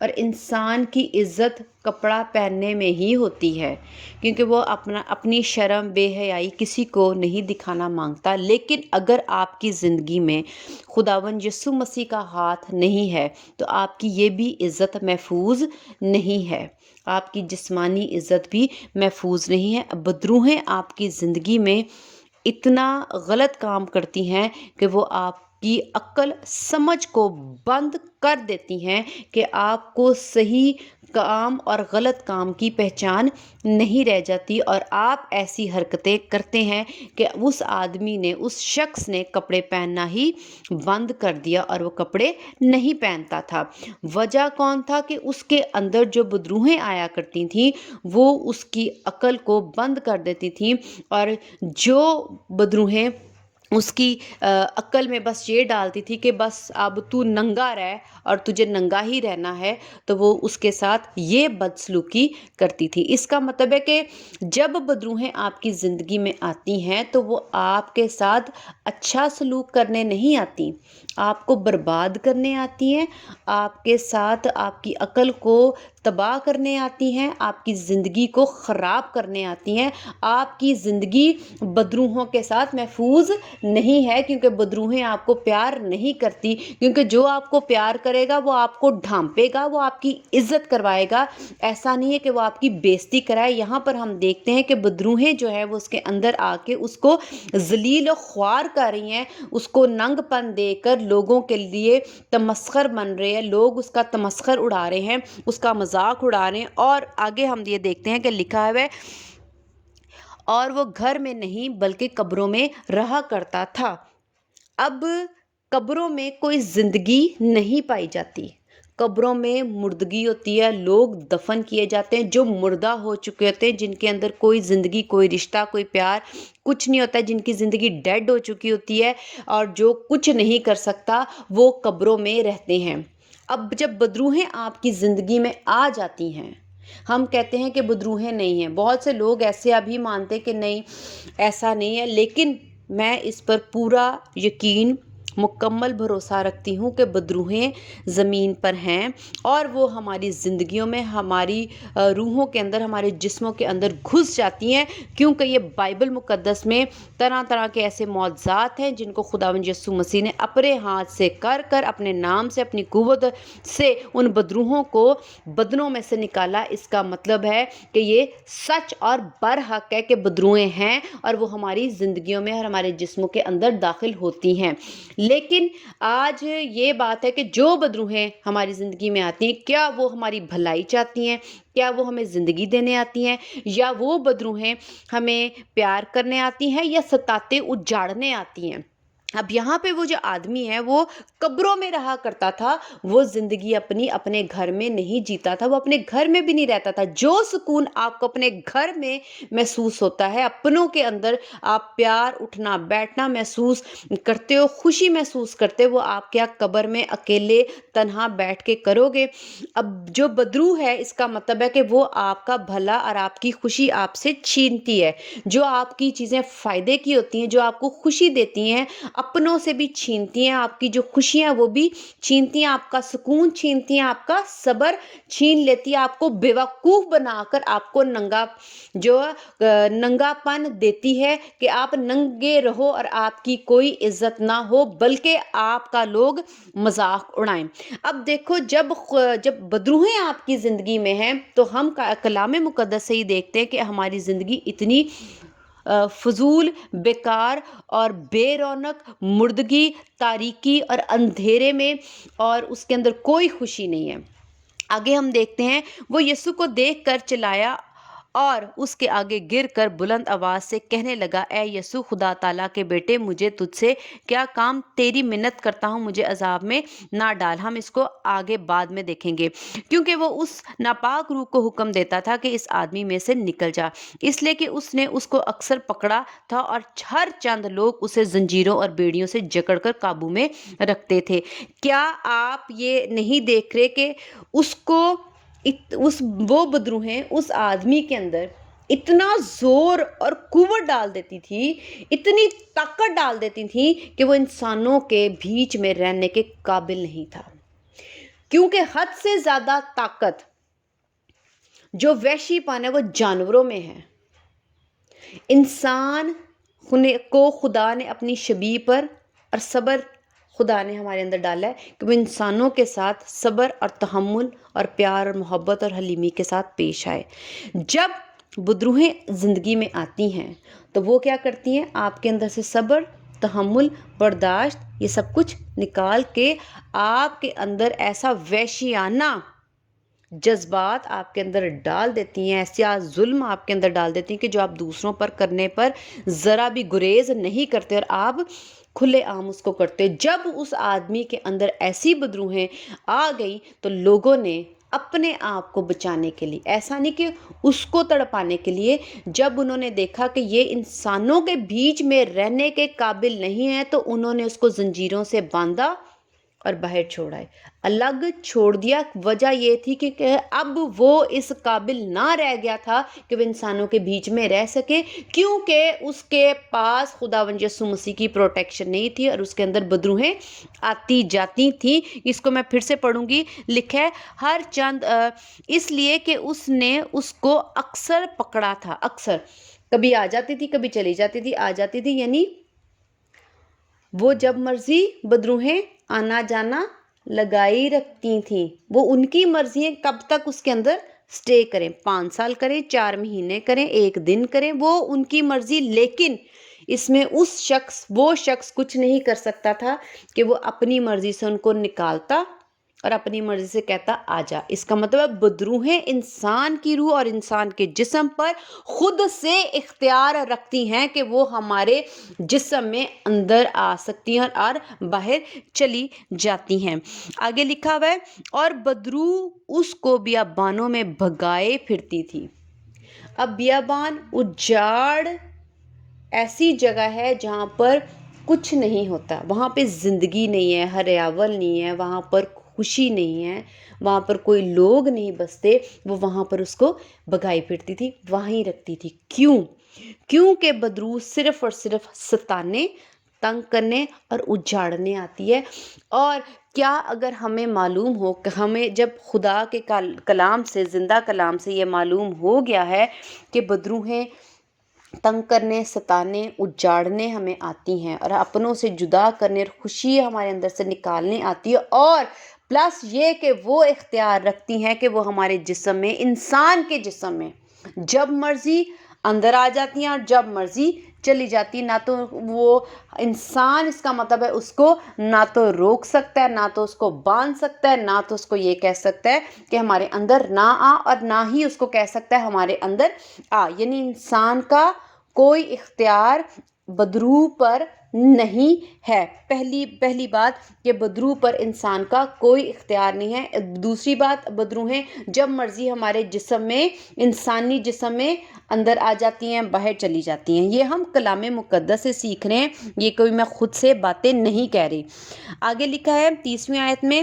اور انسان کی عزت کپڑا پہننے میں ہی ہوتی ہے، کیونکہ وہ اپنی شرم بے حیائی کسی کو نہیں دکھانا مانگتا۔ لیکن اگر آپ کی زندگی میں خداوند یسوع مسیح کا ہاتھ نہیں ہے تو آپ کی یہ بھی عزت محفوظ نہیں ہے، آپ کی جسمانی عزت بھی محفوظ نہیں ہے۔ بدروہیں آپ کی زندگی میں اتنا غلط کام کرتی ہیں کہ وہ آپ کی عقل سمجھ کو بند کر دیتی ہیں کہ آپ کو صحیح کام اور غلط کام کی پہچان نہیں رہ جاتی، اور آپ ایسی حرکتیں کرتے ہیں کہ اس آدمی نے، اس شخص نے کپڑے پہننا ہی بند کر دیا اور وہ کپڑے نہیں پہنتا تھا۔ وجہ کون تھا؟ کہ اس کے اندر جو بدروہیں آیا کرتی تھیں وہ اس کی عقل کو بند کر دیتی تھیں، اور جو بدروہیں اس کی عقل میں بس یہ ڈالتی تھی کہ بس اب تو ننگا رہ اور تجھے ننگا ہی رہنا ہے، تو وہ اس کے ساتھ یہ بدسلوکی کرتی تھی۔ اس کا مطلب ہے کہ جب بدروہیں آپ کی زندگی میں آتی ہیں تو وہ آپ کے ساتھ اچھا سلوک کرنے نہیں آتی، آپ کو برباد کرنے آتی ہیں، آپ کے ساتھ آپ کی عقل کو تباہ کرنے آتی ہیں، آپ کی زندگی کو خراب کرنے آتی ہیں۔ آپ کی زندگی بدروہوں کے ساتھ محفوظ نہیں ہے، کیونکہ بدروہیں آپ کو پیار نہیں کرتی، کیونکہ جو آپ کو پیار کرے گا وہ آپ کو ڈھانپے گا، وہ آپ کی عزت کروائے گا، ایسا نہیں ہے کہ وہ آپ کی بےزتی کرائے۔ یہاں پر ہم دیکھتے ہیں کہ بدروہیں جو ہے وہ اس کے اندر آ کے اس کو ذلیل و خوار کر رہی ہیں، اس کو ننگ پن دے کر لوگوں کے لیے تمسخر بن رہے ہیں، لوگ اس کا تمسخر اڑا رہے ہیں، اس کا مذاق اڑا رہے ہیں۔ اور آگے ہم یہ دیکھتے ہیں کہ لکھا ہے اور وہ گھر میں نہیں بلکہ قبروں میں رہا کرتا تھا۔ اب قبروں میں کوئی زندگی نہیں پائی جاتی، قبروں میں مردگی ہوتی ہے، لوگ دفن کیے جاتے ہیں جو مردہ ہو چکے ہوتے ہیں، جن کے اندر کوئی زندگی، کوئی رشتہ، کوئی پیار کچھ نہیں ہوتا ہے، جن کی زندگی ڈیڈ ہو چکی ہوتی ہے، اور جو کچھ نہیں کر سکتا وہ قبروں میں رہتے ہیں۔ اب جب بدروہیں آپ کی زندگی میں آ جاتی ہیں، ہم کہتے ہیں کہ بدروہیں نہیں ہیں، بہت سے لوگ ایسے ابھی مانتے کہ نہیں ایسا نہیں ہے، لیکن میں اس پر پورا یقین، مکمل بھروسہ رکھتی ہوں کہ بدروہیں زمین پر ہیں، اور وہ ہماری زندگیوں میں، ہماری روحوں کے اندر، ہمارے جسموں کے اندر گھس جاتی ہیں، کیونکہ یہ بائبل مقدس میں طرح طرح کے ایسے معجزات ہیں جن کو خداوند یسوع مسیح نے اپنے ہاتھ سے کر اپنے نام سے، اپنی قوت سے ان بدروہوں کو بدنوں میں سے نکالا۔ اس کا مطلب ہے کہ یہ سچ اور برحق ہے کہ بدروہیں ہیں، اور وہ ہماری زندگیوں میں اور ہمارے جسموں کے اندر داخل ہوتی ہیں۔ لیکن آج یہ بات ہے کہ جو بدروہیں ہماری زندگی میں آتی ہیں، کیا وہ ہماری بھلائی چاہتی ہیں؟ کیا وہ ہمیں زندگی دینے آتی ہیں؟ یا وہ بدروہیں ہمیں پیار کرنے آتی ہیں یا ستاتے اجاڑنے آتی ہیں؟ اب یہاں پہ وہ جو آدمی ہے وہ قبروں میں رہا کرتا تھا، وہ زندگی اپنے گھر میں نہیں جیتا تھا، وہ اپنے گھر میں بھی نہیں رہتا تھا۔ جو سکون آپ کو اپنے گھر میں محسوس ہوتا ہے، اپنوں کے اندر آپ پیار، اٹھنا بیٹھنا محسوس کرتے ہو، خوشی محسوس کرتے ہو، وہ آپ کیا قبر میں اکیلے تنہا بیٹھ کے کرو گے؟ اب جو بدروح ہے، اس کا مطلب ہے کہ وہ آپ کا بھلا اور آپ کی خوشی آپ سے چھینتی ہے، جو آپ کی چیزیں فائدے کی ہوتی ہیں، جو آپ کو خوشی دیتی ہیں، اپنوں سے بھی چھینتی ہیں، آپ کی جو خوشیاں وہ بھی چھینتی ہیں، آپ کا سکون چھینتی ہیں، آپ کا صبر چھین لیتی ہے، آپ کو بیوقوف بنا کر آپ کو ننگا پن دیتی ہے کہ آپ ننگے رہو اور آپ کی کوئی عزت نہ ہو، بلکہ آپ کا لوگ مذاق اڑائیں۔ اب دیکھو، جب بدروہیں آپ کی زندگی میں ہیں تو ہم کلام مقدس سے ہی دیکھتے ہیں کہ ہماری زندگی اتنی فضول، بیکار اور بے رونق، مردگی، تاریکی اور اندھیرے میں، اور اس کے اندر کوئی خوشی نہیں ہے۔ آگے ہم دیکھتے ہیں، وہ یسوع کو دیکھ کر چلایا اور اس کے آگے گر کر بلند آواز سے کہنے لگا، اے یسوع، خدا تعالیٰ کے بیٹے، مجھے تجھ سے کیا کام؟ تیری منت کرتا ہوں، مجھے عذاب میں نہ ڈال۔ ہم اس کو آگے بعد میں دیکھیں گے، کیونکہ وہ اس ناپاک روح کو حکم دیتا تھا کہ اس آدمی میں سے نکل جا، اس لیے کہ اس نے اس کو اکثر پکڑا تھا، اور ہر چند لوگ اسے زنجیروں اور بیڑیوں سے جکڑ کر قابو میں رکھتے تھے۔ کیا آپ یہ نہیں دیکھ رہے کہ وہ بدروہیں اس آدمی کے اندر اتنا زور اور قوت ڈال دیتی تھی، اتنی طاقت ڈال دیتی تھی کہ وہ انسانوں کے بیچ میں رہنے کے قابل نہیں تھا۔ کیونکہ حد سے زیادہ طاقت جو وحشی پن ہے وہ جانوروں میں ہے۔ انسان کو خدا نے اپنی شبیہ پر اور صبر خدا نے ہمارے اندر ڈالا ہے کہ وہ انسانوں کے ساتھ صبر اور تحمل اور پیار اور محبت اور حلیمی کے ساتھ پیش آئے۔ جب بدروہیں زندگی میں آتی ہیں تو وہ کیا کرتی ہیں؟ آپ کے اندر سے صبر، تحمل، برداشت یہ سب کچھ نکال کے آپ کے اندر ایسا وحشیانہ جذبات آپ کے اندر ڈال دیتی ہیں، ایسا ظلم آپ کے اندر ڈال دیتی ہیں کہ جو آپ دوسروں پر کرنے پر ذرا بھی گریز نہیں کرتے اور آپ کھلے عام اس کو کرتے۔ جب اس آدمی کے اندر ایسی بدروہیں آ گئی تو لوگوں نے اپنے آپ کو بچانے کے لیے، ایسا نہیں کہ اس کو تڑپانے کے لیے، جب انہوں نے دیکھا کہ یہ انسانوں کے بیچ میں رہنے کے قابل نہیں ہے تو انہوں نے اس کو زنجیروں سے باندھا اور باہر چھوڑ آئے، الگ چھوڑ دیا۔ وجہ یہ تھی کہ اب وہ اس قابل نہ رہ گیا تھا کہ وہ انسانوں کے بیچ میں رہ سکے، کیونکہ اس کے پاس خداوند یسوع مسیح کی پروٹیکشن نہیں تھی اور اس کے اندر بدروہیں آتی جاتی تھیں۔ اس کو میں پھر سے پڑھوں گی، لکھا ہے ہر چند اس لیے کہ اس نے اس کو اکثر پکڑا تھا، اکثر، کبھی آ جاتی تھی کبھی چلی جاتی تھی، آ جاتی تھی، یعنی وہ جب مرضی بدروہیں آنا جانا لگائی رکھتی تھیں۔ وہ ان کی مرضی ہے کب تک اس کے اندر سٹے کریں، 5 سال کریں، 4 مہینے کریں، 1 دن کریں، وہ ان کی مرضی۔ لیکن اس میں وہ شخص کچھ نہیں کر سکتا تھا کہ وہ اپنی مرضی سے ان کو نکالتا اور اپنی مرضی سے کہتا آ جا۔ اس کا مطلب بدروہیں انسان کی روح اور انسان کے جسم پر خود سے اختیار رکھتی ہیں کہ وہ ہمارے جسم میں اندر آ سکتی ہیں اور باہر چلی جاتی ہیں۔ آگے لکھا ہوا ہے اور بدرو اس کو بیابانوں میں بھگائے پھرتی تھی۔ اب بیابان اجاڑ ایسی جگہ ہے جہاں پر کچھ نہیں ہوتا، وہاں پہ زندگی نہیں ہے، ہریاول نہیں ہے، وہاں پر خوشی نہیں ہے، وہاں پر کوئی لوگ نہیں بستے، وہ وہاں پر اس کو بھگائی پھرتی تھی، وہیں رکھتی تھی۔ کیونکہ بدرو صرف اور صرف ستانے، تنگ کرنے اور اجاڑنے آتی ہے۔ اور کیا اگر ہمیں معلوم ہو کہ ہمیں جب خدا کے کلام سے، زندہ کلام سے یہ معلوم ہو گیا ہے کہ بدروہیں تنگ کرنے، ستانے، اجاڑنے ہمیں آتی ہیں اور اپنوں سے جدا کرنے اور خوشی ہمارے اندر سے نکالنے آتی ہے، اور پلس یہ کہ وہ اختیار رکھتی ہیں کہ وہ ہمارے جسم میں، انسان کے جسم میں جب مرضی اندر آ جاتی ہیں اور جب مرضی چلی جاتی، نہ تو وہ انسان، اس کا مطلب ہے اس کو نہ تو روک سکتا ہے، نہ تو اس کو باندھ سکتا ہے، نہ تو اس کو یہ کہہ سکتا ہے کہ ہمارے اندر نہ آ، اور نہ ہی اس کو کہہ سکتا ہے ہمارے اندر آ۔ یعنی انسان کا کوئی اختیار بدرو پر نہیں ہے۔ پہلی بات کہ بدرو پر انسان کا کوئی اختیار نہیں ہے۔ دوسری بات، بدروہیں جب مرضی ہمارے جسم میں، انسانی جسم میں اندر آ جاتی ہیں، باہر چلی جاتی ہیں۔ یہ ہم کلام مقدس سے سیکھ رہے ہیں، یہ کوئی میں خود سے باتیں نہیں کہہ رہی۔ آگے لکھا ہے 30ویں آیت میں،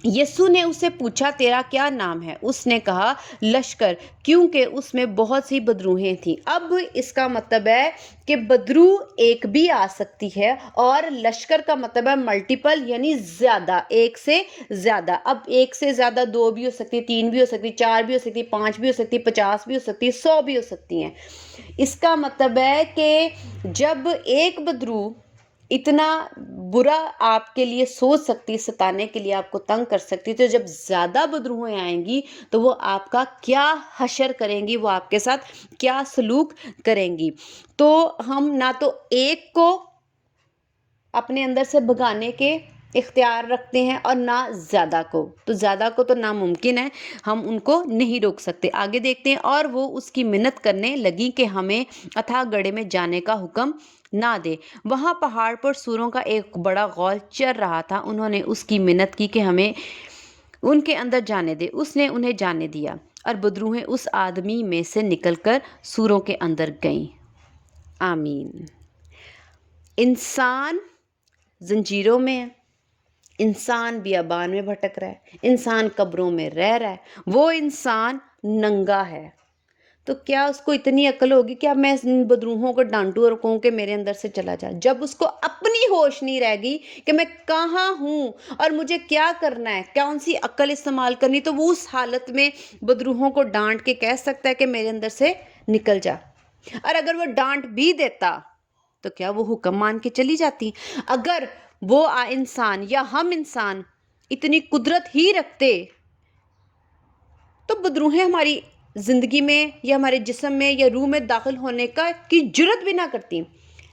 یسوع نے اسے پوچھا تیرا کیا نام ہے؟ اس نے کہا لشکر، کیونکہ اس میں بہت سی بدروہیں تھیں۔ اب اس کا مطلب ہے کہ بدرو ایک بھی آ سکتی ہے، اور لشکر کا مطلب ہے ملٹیپل، یعنی زیادہ، ایک سے زیادہ۔ اب ایک سے زیادہ 2 بھی ہو سکتی، 3 بھی ہو سکتی، 4 بھی ہو سکتی، 5 بھی ہو سکتی، 50 بھی ہو سکتی، 100 بھی ہو سکتی ہیں۔ اس کا مطلب ہے کہ جب ایک بدرو اتنا برا آپ کے لیے سوچ سکتی، ستانے کے لیے آپ کو تنگ کر سکتی، تو جب زیادہ بدروہیں آئیں گی تو وہ آپ کا کیا حشر کریں گی، وہ آپ کے ساتھ کیا سلوک کریں گی۔ تو ہم نہ تو ایک کو اپنے اندر سے بھگانے کے اختیار رکھتے ہیں اور نہ زیادہ کو، تو زیادہ کو تو ناممکن ہے، ہم ان کو نہیں روک سکتے۔ آگے دیکھتے ہیں، اور وہ اس کی منت کرنے لگی کہ ہمیں اتھاہ گڑھے میں جانے کا حکم نہ دے، وہاں پہاڑ پر سوروں کا ایک بڑا غول چر رہا تھا۔ انہوں نے اس کی منت کی کہ ہمیں ان کے اندر جانے دے، اس نے انہیں جانے دیا، اور بدروہیں اس آدمی میں سے نکل کر سوروں کے اندر گئیں۔ آمین۔ انسان زنجیروں میں ہے، انسان بیابان میں بھٹک رہا ہے، انسان قبروں میں رہ رہا ہے، وہ انسان ننگا ہے، تو کیا اس کو اتنی عقل ہوگی کہ اب میں ان بدروحوں کو ڈانٹوں اور کہوں کہ میرے اندر سے چلا جا؟ جب اس کو اپنی ہوش نہیں رہے گی کہ میں کہاں ہوں اور مجھے کیا کرنا ہے، کون سی عقل استعمال کرنی، تو وہ اس حالت میں بدروحوں کو ڈانٹ کے کہہ سکتا ہے کہ میرے اندر سے نکل جا۔ اور اگر وہ ڈانٹ بھی دیتا تو کیا وہ حکم مان کے چلی جاتی؟ اگر وہ انسان یا ہم انسان اتنی قدرت ہی رکھتے تو بدروہیں ہماری زندگی میں یا ہمارے جسم میں یا روح میں داخل ہونے کی جرت بھی نہ کرتی۔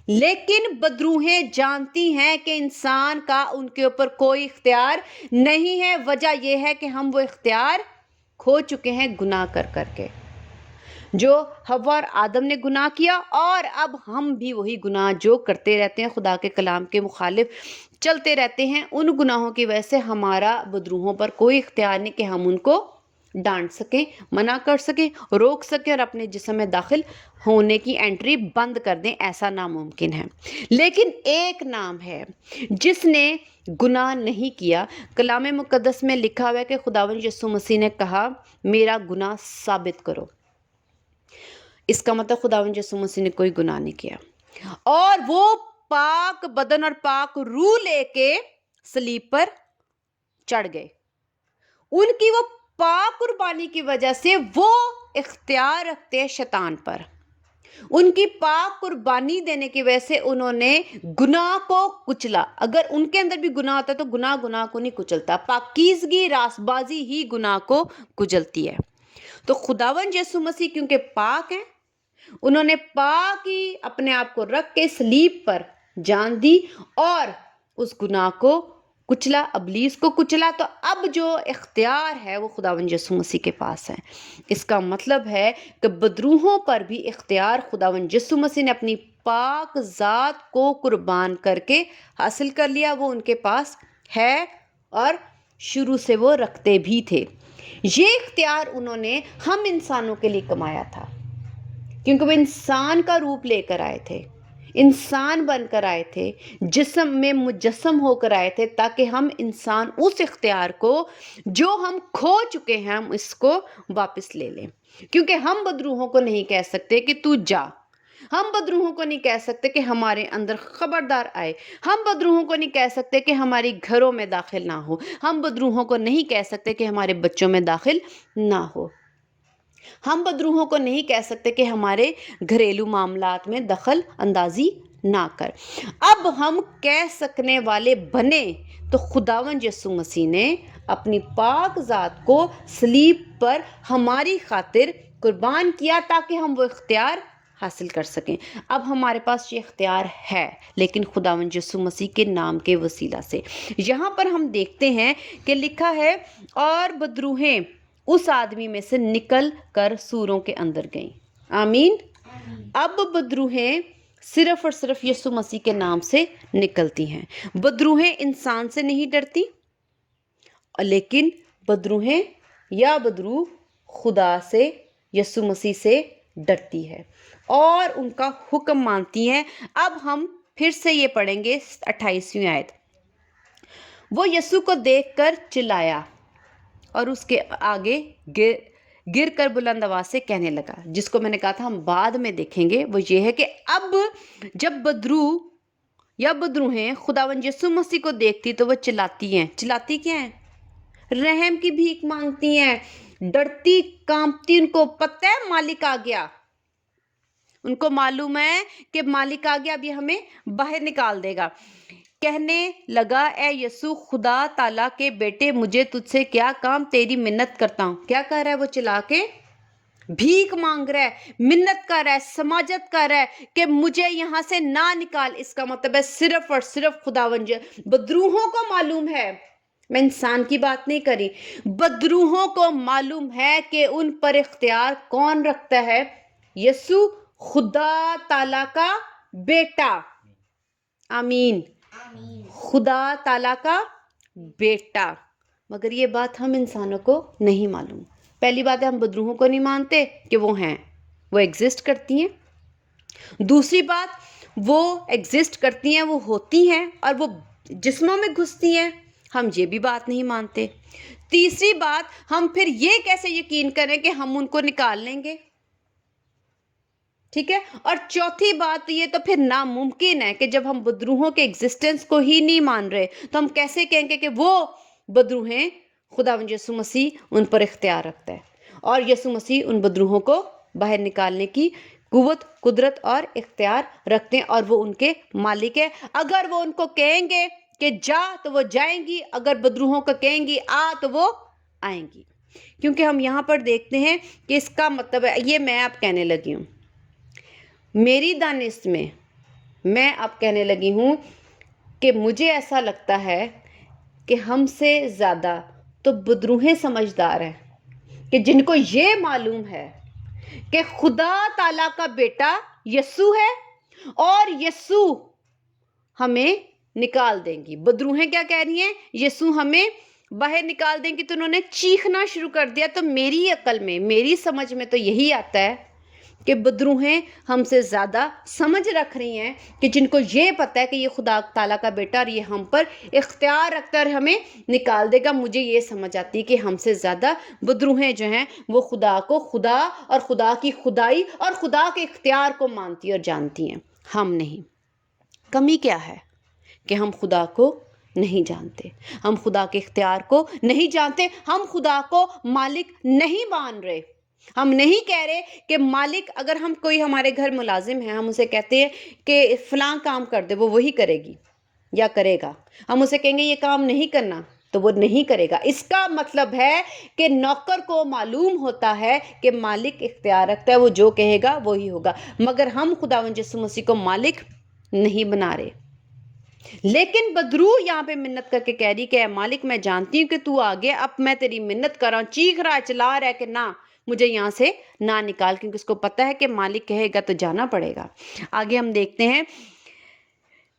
لیکن بدروہیں جانتی ہیں کہ انسان کا ان کے اوپر کوئی اختیار نہیں ہے۔ وجہ یہ ہے کہ ہم وہ اختیار کھو چکے ہیں گناہ کر کر کے۔ جو حوا اور آدم نے گناہ کیا، اور اب ہم بھی وہی گناہ جو کرتے رہتے ہیں، خدا کے کلام کے مخالف چلتے رہتے ہیں، ان گناہوں کی وجہ سے ہمارا بدروحوں پر کوئی اختیار نہیں کہ ہم ان کو ڈانٹ سکیں، منع کر سکیں، روک سکیں اور اپنے جسم میں داخل ہونے کی انٹری بند کر دیں۔ ایسا ناممکن ہے۔ لیکن ایک نام ہے جس نے گناہ نہیں کیا۔ کلام مقدس میں لکھا ہوا ہے کہ خداوند یسوع مسیح نے کہا میرا گناہ ثابت کرو۔ اس کا مطلب خداوند یسوع مسیح نے کوئی گناہ نہیں کیا، اور وہ پاک بدن اور پاک روح لے کے صلیب پر چڑھ گئے۔ ان کی وہ پاک قربانی کی وجہ سے وہ اختیار رکھتے شیطان پر۔ ان کی پاک قربانی دینے کی وجہ سے انہوں نے گناہ کو کچلا۔ اگر ان کے اندر بھی گناہ ہوتا تو گناہ کو نہیں کچلتا۔ پاکیزگی، راست بازی ہی گناہ کو کچلتی ہے۔ تو خداوند یسوع مسیح کیونکہ پاک ہیں، انہوں نے پاک ہی اپنے آپ کو رکھ کے صلیب پر جان دی اور اس گناہ کو کچلا، ابلیس کو کچلا۔ تو اب جو اختیار ہے وہ خداوند یسوع مسیح کے پاس ہے۔ اس کا مطلب ہے کہ بدروحوں پر بھی اختیار خداوند یسوع مسیح نے اپنی پاک ذات کو قربان کر کے حاصل کر لیا۔ وہ ان کے پاس ہے اور شروع سے وہ رکھتے بھی تھے۔ یہ اختیار انہوں نے ہم انسانوں کے لیے کمایا تھا، کیونکہ وہ انسان کا روپ لے کر آئے تھے، انسان بن کر آئے تھے، جسم میں مجسم ہو کر آئے تھے، تاکہ ہم انسان اس اختیار کو جو ہم کھو چکے ہیں ہم اس کو واپس لے لیں۔ کیونکہ ہم بدروحوں کو نہیں کہہ سکتے کہ تو جا، ہم بدروحوں کو نہیں کہہ سکتے کہ ہمارے اندر خبردار آئے، ہم بدروحوں کو نہیں کہہ سکتے کہ ہماری گھروں میں داخل نہ ہو، ہم بدروحوں کو نہیں کہہ سکتے کہ ہمارے بچوں میں داخل نہ ہو، ہم بدروحوں کو نہیں کہہ سکتے کہ ہمارے گھریلو معاملات میں دخل اندازی نہ کر۔ اب ہم کہہ سکنے والے بنے تو خداوند یسوع مسیح نے اپنی پاک ذات کو صلیب پر ہماری خاطر قربان کیا تاکہ ہم وہ اختیار حاصل کر سکیں۔ اب ہمارے پاس یہ اختیار ہے، لیکن خداوند یسوع مسیح کے نام کے وسیلہ سے۔ یہاں پر ہم دیکھتے ہیں کہ لکھا ہے اور بدروہیں اس آدمی میں سے نکل کر سوروں کے اندر گئیں۔ آمین۔ اب بدروہیں صرف اور صرف یسوع مسیح کے نام سے نکلتی ہیں۔ بدروہیں انسان سے نہیں ڈرتی، لیکن بدروہیں یا بدروح خدا سے، یسوع مسیح سے ڈرتی ہے اور ان کا حکم مانتی ہیں۔ اب ہم پھر سے یہ پڑھیں گے 28ویں آیت۔ وہ یسوع کو دیکھ کر چلایا اور اس کے آگے گر کر بلند آواز سے کہنے لگا، جس کو میں نے کہا تھا ہم بعد میں دیکھیں گے، وہ یہ ہے کہ اب جب بدروح یا بدروہیں خداوند یسوع مسیح کو دیکھتی تو وہ چلاتی ہیں۔ چلاتی کیا ہیں؟ رحم کی بھیک مانگتی ہیں، ڈرتی کانپتی، ان کو پتہ ہے مالک آ گیا، ان کو معلوم ہے کہ مالک آ گیا، اب یہ ہمیں باہر نکال دے گا۔ کہنے لگا اے یسوع خدا تعالیٰ کے بیٹے، مجھے تجھ سے کیا کام، تیری منت کرتا ہوں۔ کیا کر رہا ہے وہ؟ چلا کے بھیک مانگ رہا ہے، منت کر رہا ہے، سماجت کر رہا ہے کہ مجھے یہاں سے نہ نکال۔ اس کا مطلب ہے صرف اور صرف خداوند بدروحوں کو معلوم ہے، میں انسان کی بات نہیں کری، بدروحوں کو معلوم ہے کہ ان پر اختیار کون رکھتا ہے؟ یسوع خدا تعالیٰ کا بیٹا۔ آمین۔ خدا تعالیٰ کا بیٹا۔ مگر یہ بات ہم انسانوں کو نہیں معلوم۔ پہلی بات ہے ہم بدروحوں کو نہیں مانتے کہ وہ ہیں، وہ ایگزسٹ کرتی ہیں۔ دوسری بات، وہ ایگزسٹ کرتی ہیں، وہ ہوتی ہیں اور وہ جسموں میں گھستی ہیں، ہم یہ بھی بات نہیں مانتے۔ تیسری بات، ہم پھر یہ کیسے یقین کریں کہ ہم ان کو نکال لیں گے؟ ٹھیک ہے. اور چوتھی بات یہ تو پھر ناممکن ہے کہ جب ہم بدروحوں کے ایگزسٹنس کو ہی نہیں مان رہے تو ہم کیسے کہیں گے کہ وہ بدروہیں خداوند یسوع مسیح ان پر اختیار رکھتا ہے اور یسوع مسیح ان بدروحوں کو باہر نکالنے کی قوت، قدرت اور اختیار رکھتے ہیں اور وہ ان کے مالک ہے. اگر وہ ان کو کہیں گے کہ جا تو وہ جائیں گی، اگر بدروحوں کو کہیں گی آ تو وہ آئیں گی. کیونکہ ہم یہاں پر دیکھتے ہیں کہ اس کا مطلب ہے، یہ میں اب کہنے لگی ہوں، میری دانست میں اب کہنے لگی ہوں کہ مجھے ایسا لگتا ہے کہ ہم سے زیادہ تو بدروہیں سمجھدار ہیں کہ جن کو یہ معلوم ہے کہ خدا تعالیٰ کا بیٹا یسوع ہے اور یسوع ہمیں نکال دیں گی. بدروہیں کیا کہہ رہی ہیں؟ یسوع ہمیں باہر نکال دیں گی. تو انہوں نے چیخنا شروع کر دیا. تو میری عقل میں، میری سمجھ میں تو یہی آتا ہے کہ بدروہیں ہم سے زیادہ سمجھ رکھ رہی ہیں کہ جن کو یہ پتہ ہے کہ یہ خدا تعالیٰ کا بیٹا اور یہ ہم پر اختیار رکھتا ہے اور ہمیں نکال دے گا. مجھے یہ سمجھ آتی ہے کہ ہم سے زیادہ بدروہیں جو ہیں وہ خدا کو خدا اور خدا کی خدائی اور خدا کے اختیار کو مانتی اور جانتی ہیں. ہم نہیں. کمی کیا ہے کہ ہم خدا کو نہیں جانتے، ہم خدا کے اختیار کو نہیں جانتے، ہم خدا کو مالک نہیں مان رہے. ہم نہیں کہہ رہے کہ مالک، اگر ہم کوئی ہمارے گھر ملازم ہے، ہم اسے کہتے ہیں کہ فلاں کام کر دے، وہ وہی کرے گی یا کرے گا. ہم اسے کہیں گے یہ کام نہیں کرنا تو وہ نہیں کرے گا. اس کا مطلب ہے کہ نوکر کو معلوم ہوتا ہے کہ مالک اختیار رکھتا ہے، وہ جو کہے گا وہی ہوگا. مگر ہم خداوند یسوع مسیح کو مالک نہیں بنا رہے. لیکن بدروح یہاں پہ منت کر کے کہہ رہی کہ اے مالک، میں جانتی ہوں کہ تو آگے، اب میں تیری منت کر رہا ہوں، چیخ رہا ہے، چلا رہا ہے کہ نہ، مجھے یہاں سے نہ نکال، کیونکہ اس کو پتہ ہے کہ مالک کہے گا تو جانا پڑے گا. آگے ہم دیکھتے ہیں،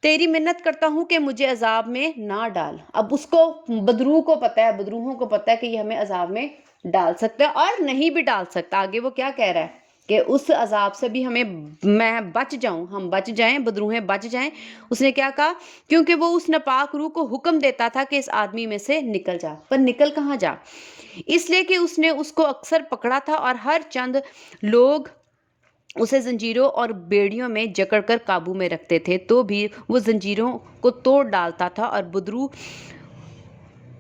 تیری منت کرتا ہوں کہ مجھے عذاب میں نہ ڈال. اب اس کو، بدروح کو پتہ ہے، بدروحوں کو پتہ ہے کہ یہ ہمیں عذاب میں ڈال سکتا ہے اور نہیں بھی ڈال سکتا. آگے وہ کیا کہہ رہا ہے کہ اس عذاب سے بھی میں بچ جاؤں، ہم بچ جائیں، بدروہیں بچ جائیں. اس نے کیا کہا؟ کیونکہ وہ اس ناپاک روح کو حکم دیتا تھا کہ اس آدمی میں سے نکل جا. پر نکل کہاں جا؟ اس لیے کہ اس نے اس کو اکثر پکڑا تھا اور ہر چند لوگ اسے زنجیروں اور بیڑیوں میں جکڑ کر قابو میں رکھتے تھے، تو بھی وہ زنجیروں کو توڑ ڈالتا تھا اور بدروح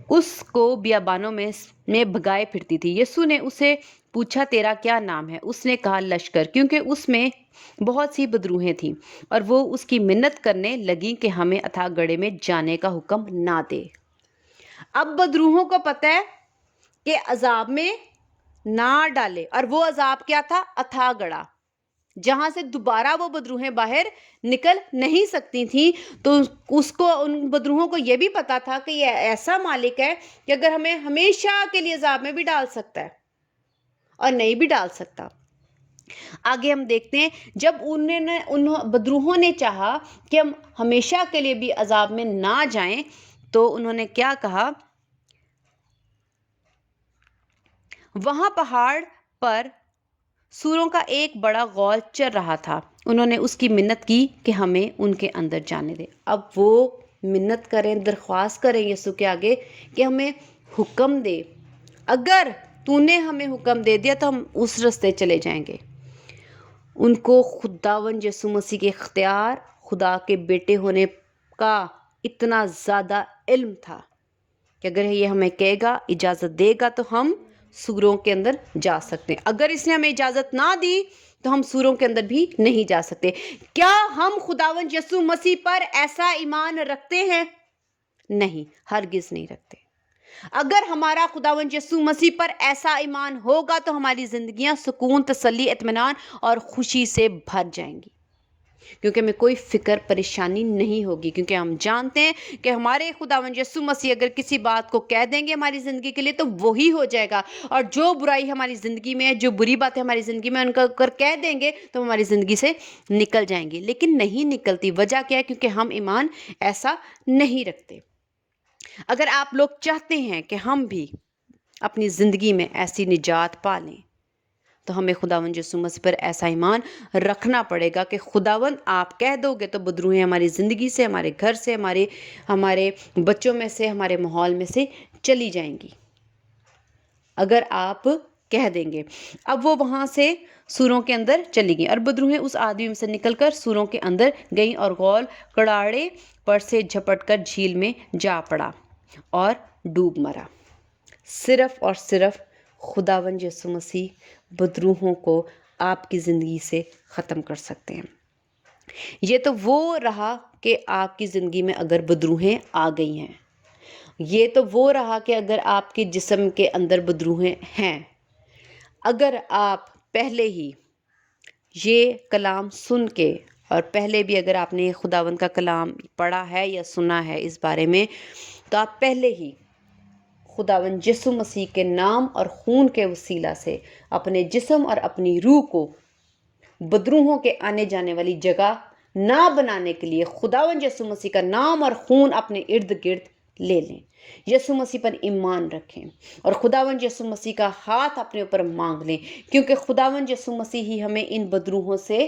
اس کو بیابانوں میں بھگائے پھرتی تھی. یسوع نے اسے پوچھا، تیرا کیا نام ہے؟ اس نے کہا، لشکر، کیونکہ اس میں بہت سی بدروہیں تھیں. اور وہ اس کی منت کرنے لگیں کہ ہمیں اتھاہ گڑھے میں جانے کا حکم نہ دے. اب بدروحوں کو پتہ ہے کہ عذاب میں نہ ڈالے، اور وہ عذاب کیا تھا؟ اتھاہ گڑھا، جہاں سے دوبارہ وہ بدروہیں باہر نکل نہیں سکتی تھیں. تو اس کو، ان بدروحوں کو یہ بھی پتا تھا کہ یہ ایسا مالک ہے کہ اگر ہمیں ہمیشہ کے لیے عذاب میں بھی ڈال سکتا ہے اور نہیں بھی ڈال سکتا. آگے ہم دیکھتے ہیں، جب ان بدروحوں نے چاہا کہ ہم ہمیشہ کے لیے بھی عذاب میں نہ جائیں تو انہوں نے کیا کہا؟ وہاں پہاڑ پر سوروں کا ایک بڑا غول چر رہا تھا. انہوں نے اس کی منت کی کہ ہمیں ان کے اندر جانے دے. اب وہ منت کریں، درخواست کریں یسوع کے آگے کہ ہمیں حکم دے، اگر تو نے ہمیں حکم دے دیا تو ہم اس رستے چلے جائیں گے. ان کو خداوند یسوع مسیح کے اختیار، خدا کے بیٹے ہونے کا اتنا زیادہ علم تھا کہ اگر یہ ہمیں کہے گا، اجازت دے گا تو ہم سوروں کے اندر جا سکتے ہیں. اگر اس نے ہمیں اجازت نہ دی تو ہم سوروں کے اندر بھی نہیں جا سکتے. کیا ہم خداوند یسوع مسیح پر ایسا ایمان رکھتے ہیں؟ نہیں، ہرگز نہیں رکھتے. اگر ہمارا خداوند یسوع مسیح پر ایسا ایمان ہوگا تو ہماری زندگیاں سکون، تسلی، اطمینان اور خوشی سے بھر جائیں گی، کیونکہ ہمیں کوئی فکر پریشانی نہیں ہوگی، کیونکہ ہم جانتے ہیں کہ ہمارے خداوند یسوع مسیح اگر کسی بات کو کہہ دیں گے ہماری زندگی کے لیے تو وہی ہو جائے گا. اور جو برائی ہماری زندگی میں ہے، جو بری باتیں ہماری زندگی میں ان کا اگر کہہ دیں گے تو ہماری زندگی سے نکل جائیں گی. لیکن نہیں نکلتی. وجہ کیا ہے؟ کیونکہ ہم ایمان ایسا نہیں رکھتے. اگر آپ لوگ چاہتے ہیں کہ ہم بھی اپنی زندگی میں ایسی نجات پا لیں تو ہمیں خداوند یسوع مسیح پر ایسا ایمان رکھنا پڑے گا کہ خداوند آپ کہہ دو گے تو بدروہیں ہماری زندگی سے، ہمارے گھر سے، ہمارے بچوں میں سے، ہمارے ماحول میں سے چلی جائیں گی. اگر آپ کہہ دیں گے۔ اب وہ وہاں سے سوروں کے اندر چلی گئیں اور بدروہیں اس آدمی میں سے نکل کر سوروں کے اندر گئیں اور غول کڑاڑے پر سے جھپٹ کر جھیل میں جا پڑا اور ڈوب مرا۔ صرف اور صرف خداوند یسوع مسیح بدروہوں کو آپ کی زندگی سے ختم کر سکتے ہیں۔ یہ تو وہ رہا کہ آپ کی زندگی میں اگر بدروہیں آ گئی ہیں، یہ تو وہ رہا کہ اگر آپ کے جسم کے اندر بدروہیں ہیں، اگر آپ پہلے ہی یہ کلام سن کے اور پہلے بھی اگر آپ نے خداوند کا کلام پڑھا ہے یا سنا ہے اس بارے میں، تو آپ پہلے ہی خداوند یسوع مسیح کے نام اور خون کے وسیلہ سے اپنے جسم اور اپنی روح کو بدروہوں کے آنے جانے والی جگہ نہ بنانے کے لیے خداوند یسوع مسیح کا نام اور خون اپنے ارد گرد لے لیں، یسوع مسیح پر ایمان رکھیں اور خداوند یسوع مسیح کا ہاتھ اپنے اوپر مانگ لیں، کیونکہ خداوند یسوع مسیح ہی ہمیں ان بدروہوں سے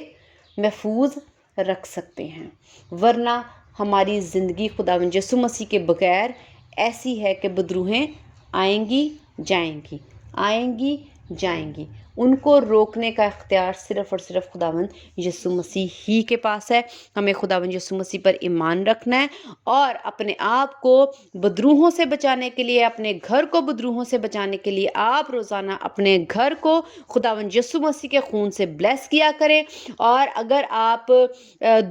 محفوظ رکھ سکتے ہیں، ورنہ ہماری زندگی خداوند یسوع مسیح کے بغیر ایسی ہے کہ بدروہیں آئیں گی جائیں گی، آئیں گی جائیں گی۔ ان کو روکنے کا اختیار صرف اور صرف خداوند یسوع مسیح ہی کے پاس ہے۔ ہمیں خداوند یسوع مسیح پر ایمان رکھنا ہے اور اپنے آپ کو بدروہوں سے بچانے کے لیے، اپنے گھر کو بدروہوں سے بچانے کے لیے آپ روزانہ اپنے گھر کو خداوند یسوع مسیح کے خون سے بلیس کیا کریں، اور اگر آپ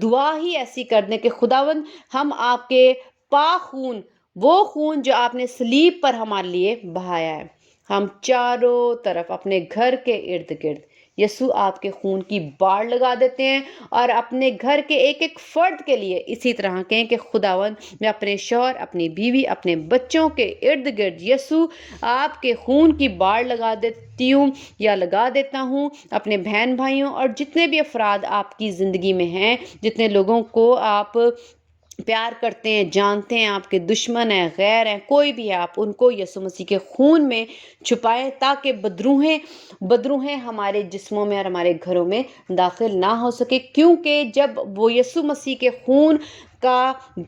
دعا ہی ایسی کر دیں کہ خداوند ہم آپ کے پاک خون، وہ خون جو آپ نے صلیب پر ہمارے لیے بہایا ہے، ہم چاروں طرف اپنے گھر کے ارد گرد یسوع آپ کے خون کی باڑ لگا دیتے ہیں، اور اپنے گھر کے ایک ایک فرد کے لیے اسی طرح کہیں کہ خداوند میں اپنے شوہر، اپنی بیوی، اپنے بچوں کے ارد گرد یسوع آپ کے خون کی باڑ لگا دیتی ہوں یا لگا دیتا ہوں، اپنے بہن بھائیوں اور جتنے بھی افراد آپ کی زندگی میں ہیں، جتنے لوگوں کو آپ پیار کرتے ہیں، جانتے ہیں، آپ کے دشمن ہیں، غیر ہیں، کوئی بھی ہے، آپ ان کو یسوع مسیح کے خون میں چھپائیں تاکہ بدروہیں ہمارے جسموں میں اور ہمارے گھروں میں داخل نہ ہو سکے، کیونکہ جب وہ یسوع مسیح کے خون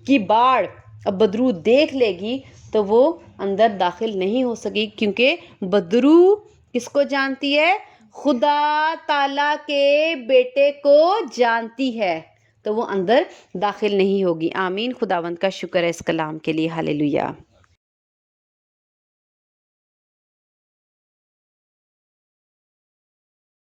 کی باڑ اب بدروح دیکھ لے گی تو وہ اندر داخل نہیں ہو سکے، کیونکہ بدروح کس کو جانتی ہے؟ خدا تعالیٰ کے بیٹے کو جانتی ہے، تو وہ اندر داخل نہیں ہوگی۔ آمین۔ خداوند کا شکر ہے اس کلام کے لیے۔ ہالےلویا۔